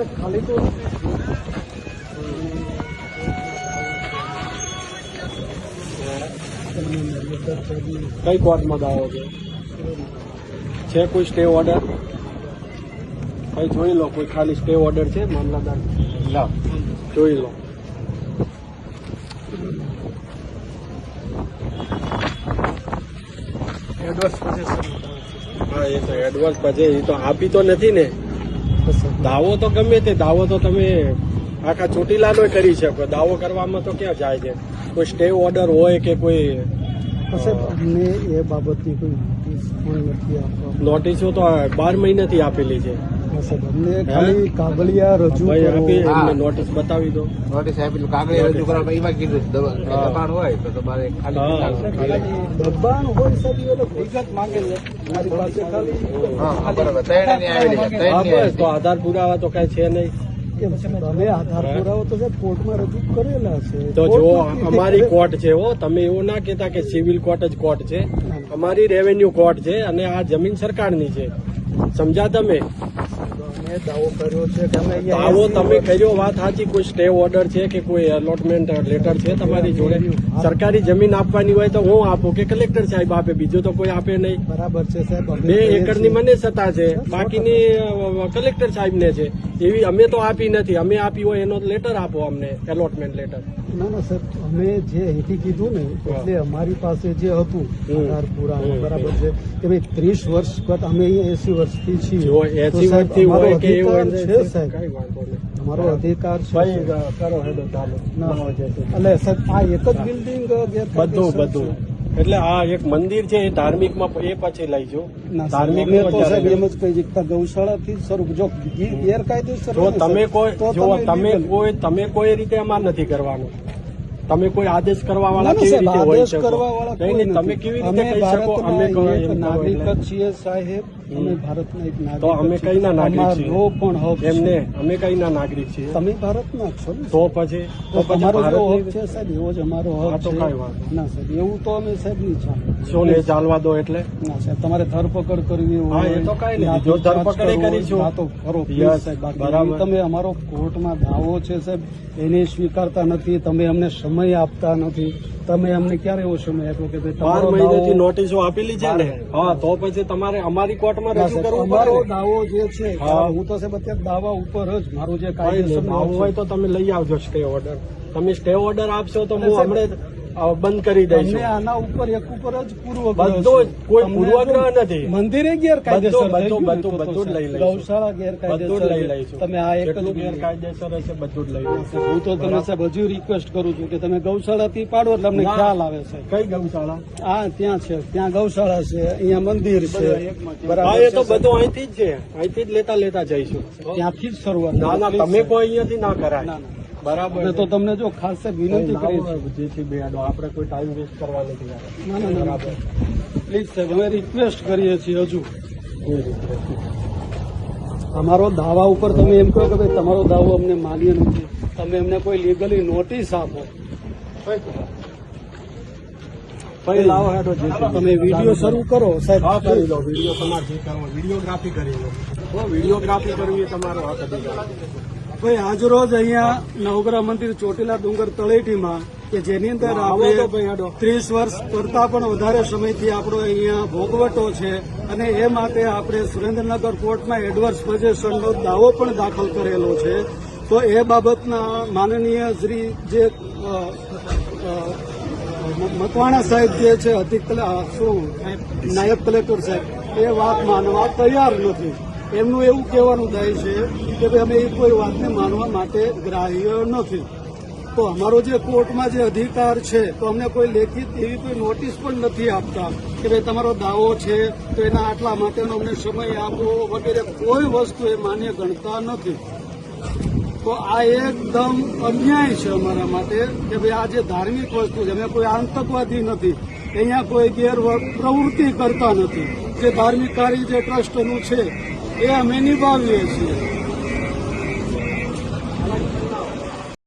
ખાલી તો કઈ કોર્ટમાં દાવો છે કોઈ સ્ટે ઓર્ડર? કઈ જોઈ લો, કોઈ ખાલી સ્ટે ઓર્ડર છે મામલતદાર? લાવ જોઈ લો. હા, એ તો એડવાન્સ પછી એ તો આપી તો નથી ને. દાવો તો ગમે તે દાવો તો તમે આખા ચોટીલાનો કરી શકો. દાવો કરવામાં તો ક્યાં જાય છે? કોઈ સ્ટે ઓર્ડર હોય કે કોઈ અમને એ બાબતની કોઈ નોટિસ પણ નથી આપવા. નોટિસો તો 12 મહિનાથી આપેલી છે. અમને ખાલી કાગળિયા રજૂ આપી એમને નોટિસ બતાવી દો. નોટિસ આપેલું કાગળિયા રજૂ કરવા એમાં કીધું દબાણ હોય તો તમારે દબાણ હોય સાહેબ વિગત માંગે છે મારી પાસે ખાલી. બરાબર, ત્રણેયની આવેલી છે, ત્રણેયની બસ તો આધાર પુરાવા તો કઈ છે નહીં. તમે આધાર પુરાવો તો સાહેબ કોર્ટમાં રજૂ કરેલા છે. તો જો અમારી કોર્ટ છે હો, તમે એવું ના કહેતા કે સિવિલ કોર્ટ જ કોર્ટ છે. અમારી રેવન્યુ કોર્ટ છે અને આ જમીન સરકારની છે. સમજા તમે? અમે દાવો કર્યો છે કે અમે દાવો તમે કર્યો, વાત સાચી. કોઈ સ્ટે ઓર્ડર છે કે કોઈ એલોટમેન્ટ લેટર છે તમારી જોડે? સરકારી જમીન આપવાની હોય તો હું આપું કે કલેક્ટર સાહેબ આપે, બીજું તો કોઈ આપે નહીં. બરાબર છે સાહેબ. 2 એકરની મને સત્તા છે, બાકીની કલેક્ટર સાહેબ ને છે. એવી અમે તો આપી નથી. અમે આપી હોય એનો લેટર આપો અમને, એલોટમેન્ટ લેટર. ના સાહેબ, અમે જે અહીંથી કીધું ને એટલે અમારી પાસે જે હતું આધાર પુરાવા બરાબર છે કે ભાઈ 30 વર્ષ અમે અહીંયા 80 વર્ષથી છીએ. જો 80 વર્ષથી હોય કે એવું હોય છે સાહેબ, કઈ વાંધો નહીં. અમારો અધિકાર છે. ભાઈ કરો હેડો ચાલો. એટલે સાહેબ આ એક જ બિલ્ડિંગ બધું એટલે આ એક મંદિર છે એ ધાર્મિકમાં એ પછી લઈ જો. ધાર્મિક તો સાહેબ એમ જ કહી ગૌશાળાથી શરૂ જો ગેરકાયદેસર જો તમે કોઈ રીતે અમાર નથી કરવાનું. તમે કોઈ આદેશ કરવા વાળા કેવી રીતે હોય શકો? નહીં, તમે કેવી રીતે કહી શકો અમે નાગરિક જ છીએ સાહેબ? અમે ભારતના એક નાગરિક. તો અમે કઈ ના નાગરિક છીએ? અમારો પણ હક એમને અમે કઈ ના નાગરિક છીએ? તમે ભારતના છો ને? તો પછી તમારો જો હક છે સાહેબ એવો જ અમારો હક તો છે. કઈ વાત ના સાહેબ, એવું તો અમે સાહેબ નહીં ચાલે. શું ને ચાલવા દો એટલે? ના સાહેબ, તમારે ધરપકડ કરવી હા, હોય એ તો કઈ નહીં. જો ધરપકડ કરીશું તો કરો please સાહેબ. બરાબર. તમે અમારો કોર્ટમાં દાવો છે સાહેબ એને સ્વીકારતા નથી. તમે અમને સમય આપતા નથી. તમે અમને ક્યારે એવો સમય આપ્યો કે 12 મહિનાથી નોટિસો આપેલી છે ને? હા, તો પછી તમારે અમારી કોર્ટમાં રજૂ કરવું અમારો પડે. દાવો જે છે હા. હું તો સાહેબ અત્યારે દાવા ઉપર જ મારું જે કઈ કાયદેસર નહીં. આવું હોય તો તમે લઈ આવજો સ્ટે ઓર્ડર. તમે સ્ટે ઓર્ડર આપશો તો હું હમણાં બંધ કરી દઈશું. અમને આના ઉપર એક ઉપર જ પૂર્વગ્રહ બધું જ, કોઈ પૂર્વગ્રહ નથી. મંદિરે ગેરકાયદેસર બધું જ લઈ લઈશું. ગૌશાળા બધું જ ગેરકાયદેસર લઈ લઈશું. તમે આ એક જ જેટલું ગેરકાયદેસર હશે બધું જ લઈ લઈશું. હું તો તમને સાહેબ હજુ રિક્વેસ્ટ કરું છું કે તમે ગૌશાળાથી પાડો એટલે અમને ખ્યાલ આવે છે. કઈ ગૌશાળા? ત્યાં છે, ત્યાં ગૌશાળા છે, અહીંયા મંદિર છે. હા, એ તો બધું અહીંથી જ છે. અહીંથી જ લેતા જઈશું. ત્યાંથી જ શરૂઆત. ના ના, તમે કોઈ અહીંયાથી ના કરાય. બરાબર. તો તમને જો ખાસ વિનંતી કરી છે. જેથી બે આપણે કોઈ ટાઈમ વેસ્ટ કરવા નથી. ના બરાબર. પ્લીઝ સાહેબ, અમે રિક્વેસ્ટ કરીએ છીએ હજુ. અમારો દાવા ઉપર તમે એમ કહો કે ભાઈ તમારો દાવો અમને માન્ય નથી. તમે એમને કોઈ લીગલી નોટિસ આપો. ભાઈ લાવો હેડો. તમે વિડીયો શરૂ કરો સાહેબ. હા, કરી લો વિડીયો. તમારે જે કરવો વિડીયોગ્રાફી કરી લો. વિડીયોગ્રાફી કરવી એ તમારો હક અધિકાર. ભાઈ આજરોજ અહીંયા નવગ્રહ મંદિર ચોટીલા ડુંગર તળેટીમાં કે જેની અંદર આપણે 30 વર્ષ કરતા પણ વધારે સમયથી આપણો અહીંયા ભોગવટો છે અને એ માટે આપણે સુરેન્દ્રનગર કોર્ટમાં એડવર્સ પોઝેશનનો દાવો પણ દાખલ કરેલો છે. તો એ બાબતના માનનીય શ્રી જે મકવાણા સાહેબ જે છે નાયબ કલેક્ટર સાહેબ એ વાત માનવા તૈયાર નથી. એમનું એવું કહેવાનું થાય છે કે ભાઈ અમે એ કોઈ વાતને માનવા માટે ગ્રાહ્ય નથી. તો અમારો જે કોર્ટમાં જે અધિકાર છે તો અમને કોઈ લેખિત એવી કોઈ નોટિસ પણ નથી આપતા કે ભાઈ તમારો દાવો છે તો એના આટલા માટેનો અમને સમય આપો વગેરે કોઈ વસ્તુ એ માન્ય ગણતા નથી. તો આ એકદમ અન્યાય છે અમારા માટે કે ભાઈ આ જે ધાર્મિક વસ્તુ છે, અમે કોઈ આતંકવાદી નથી, અહીંયા કોઈ પ્રવૃત્તિ કરતા નથી. જે ધાર્મિક કાર્ય જે ટ્રસ્ટનું છે એ અમે નિભાવીએ છીએ.